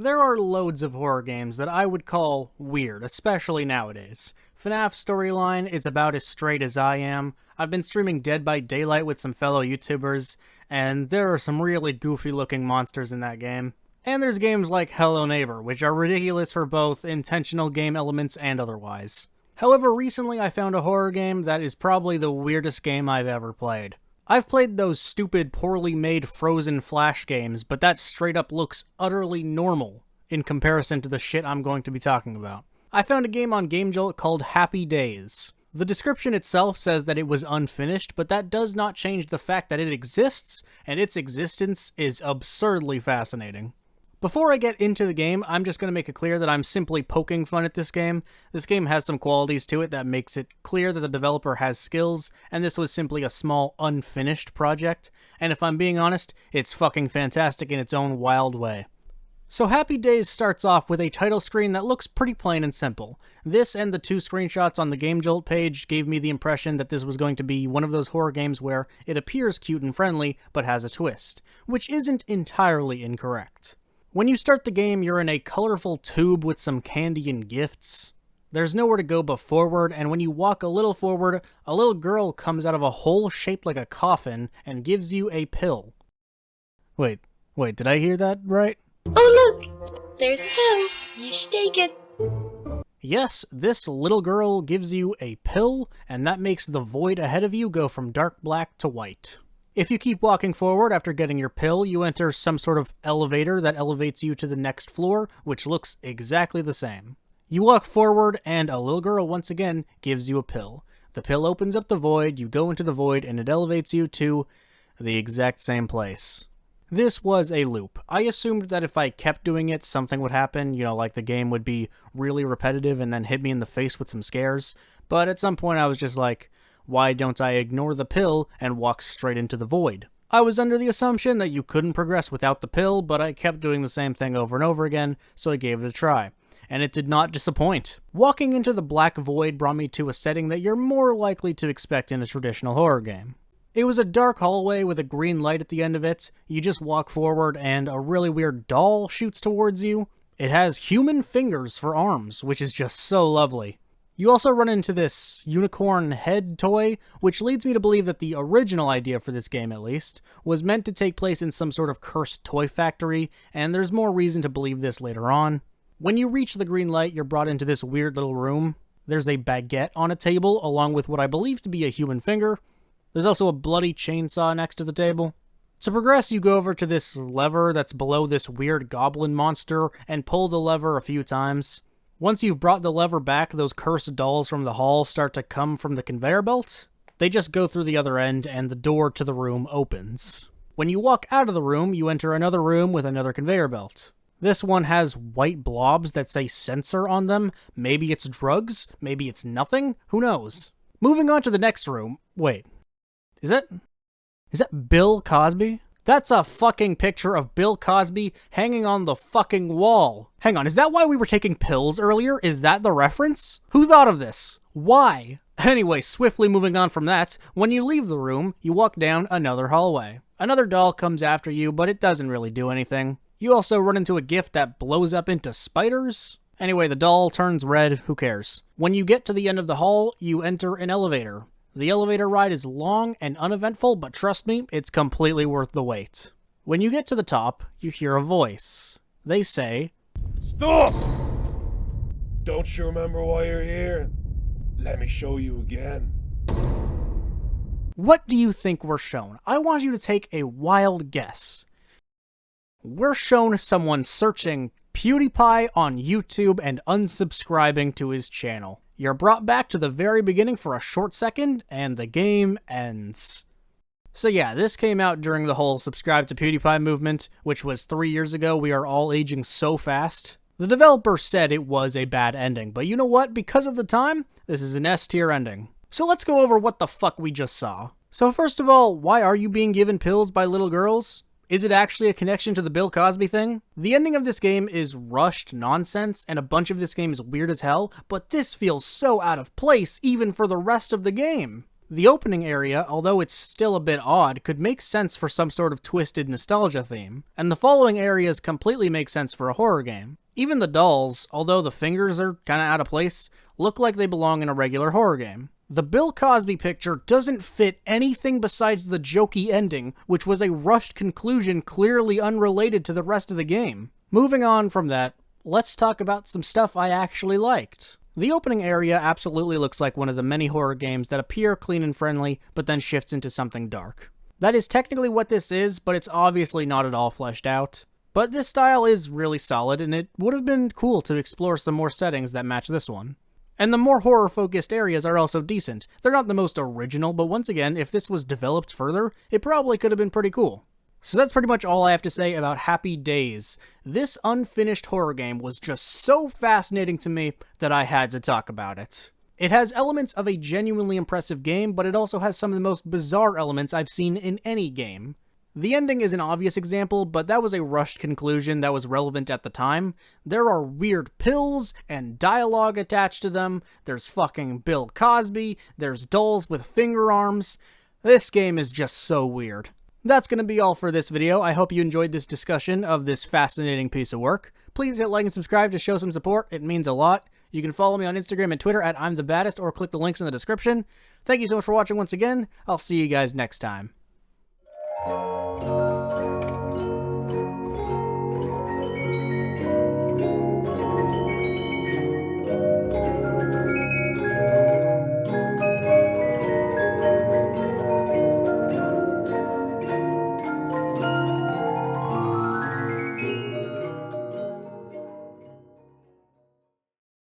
There are loads of horror games that I would call weird, especially nowadays. FNAF's storyline is about as straight as I am. I've been streaming Dead by Daylight with some fellow YouTubers, and there are some really goofy looking monsters in that game. And there's games like Hello Neighbor, which are ridiculous for both intentional game elements and otherwise. However, recently I found a horror game that is probably the weirdest game I've ever played. I've played those stupid, poorly made Frozen Flash games, but that straight up looks utterly normal in comparison to the shit I'm going to be talking about. I found a game on Gamejolt called Happy Days. The description itself says that it was unfinished, but that does not change the fact that it exists, and its existence is absurdly fascinating. Before I get into the game, I'm just going to make it clear that I'm simply poking fun at this game. This game has some qualities to it that makes it clear that the developer has skills, and this was simply a small, unfinished project. And if I'm being honest, it's fucking fantastic in its own wild way. So Happy Days starts off with a title screen that looks pretty plain and simple. This and the two screenshots on the Gamejolt page gave me the impression that this was going to be one of those horror games where it appears cute and friendly, but has a twist, which isn't entirely incorrect. When you start the game, you're in a colorful tube with some candy and gifts. There's nowhere to go but forward, and when you walk a little forward, a little girl comes out of a hole shaped like a coffin and gives you a pill. Wait, did I hear that right? Oh look! There's a pill! You should take it! Yes, this little girl gives you a pill, and that makes the void ahead of you go from dark black to white. If you keep walking forward after getting your pill, you enter some sort of elevator that elevates you to the next floor, which looks exactly the same. You walk forward, and a little girl once again gives you a pill. The pill opens up the void, you go into the void, and it elevates you to the exact same place. This was a loop. I assumed that if I kept doing it, something would happen, like the game would be really repetitive and then hit me in the face with some scares, but at some point I was just like, why don't I ignore the pill and walk straight into the void? I was under the assumption that you couldn't progress without the pill, but I kept doing the same thing over and over again, so I gave it a try. And it did not disappoint. Walking into the black void brought me to a setting that you're more likely to expect in a traditional horror game. It was a dark hallway with a green light at the end of it. You just walk forward and a really weird doll shoots towards you. It has human fingers for arms, which is just so lovely. You also run into this unicorn head toy, which leads me to believe that the original idea for this game, at least, was meant to take place in some sort of cursed toy factory, and there's more reason to believe this later on. When you reach the green light, you're brought into this weird little room. There's a baguette on a table, along with what I believe to be a human finger. There's also a bloody chainsaw next to the table. To progress, you go over to this lever that's below this weird goblin monster and pull the lever a few times. Once you've brought the lever back, those cursed dolls from the hall start to come from the conveyor belt. They just go through the other end, and the door to the room opens. When you walk out of the room, you enter another room with another conveyor belt. This one has white blobs that say censor on them. Maybe it's drugs, maybe it's nothing, who knows? Moving on to the next room. Wait, is that Bill Cosby? That's a fucking picture of Bill Cosby hanging on the fucking wall. Hang on, is that why we were taking pills earlier? Is that the reference? Who thought of this? Why? Anyway, swiftly moving on from that, when you leave the room, you walk down another hallway. Another doll comes after you, but it doesn't really do anything. You also run into a gift that blows up into spiders. Anyway, the doll turns red, who cares? When you get to the end of the hall, you enter an elevator. The elevator ride is long and uneventful, but trust me, it's completely worth the wait. When you get to the top, you hear a voice. They say, "Stop! Don't you remember why you're here? Let me show you again." What do you think we're shown? I want you to take a wild guess. We're shown someone searching PewDiePie on YouTube and unsubscribing to his channel. You're brought back to the very beginning for a short second, and the game ends. So yeah, this came out during the whole subscribe to PewDiePie movement, which was 3 years ago. We are all aging so fast. The developer said it was a bad ending, but you know what? Because of the time, this is an S-tier ending. So let's go over what the fuck we just saw. So first of all, why are you being given pills by little girls? Is it actually a connection to the Bill Cosby thing? The ending of this game is rushed nonsense, and a bunch of this game is weird as hell, but this feels so out of place even for the rest of the game. The opening area, although it's still a bit odd, could make sense for some sort of twisted nostalgia theme, and the following areas completely make sense for a horror game. Even the dolls, although the fingers are kinda out of place, look like they belong in a regular horror game. The Bill Cosby picture doesn't fit anything besides the jokey ending, which was a rushed conclusion clearly unrelated to the rest of the game. Moving on from that, let's talk about some stuff I actually liked. The opening area absolutely looks like one of the many horror games that appear clean and friendly, but then shifts into something dark. That is technically what this is, but it's obviously not at all fleshed out. But this style is really solid, and it would have been cool to explore some more settings that match this one. And the more horror-focused areas are also decent. They're not the most original, but once again, if this was developed further, it probably could have been pretty cool. So that's pretty much all I have to say about Happy Days. This unfinished horror game was just so fascinating to me that I had to talk about it. It has elements of a genuinely impressive game, but it also has some of the most bizarre elements I've seen in any game. The ending is an obvious example, but that was a rushed conclusion that was relevant at the time. There are weird pills and dialogue attached to them, there's fucking Bill Cosby, there's dolls with finger arms. This game is just so weird. That's gonna be all for this video. I hope you enjoyed this discussion of this fascinating piece of work. Please hit like and subscribe to show some support, it means a lot. You can follow me on Instagram and Twitter at I'mTheBaddest, or click the links in the description. Thank you so much for watching once again. I'll see you guys next time.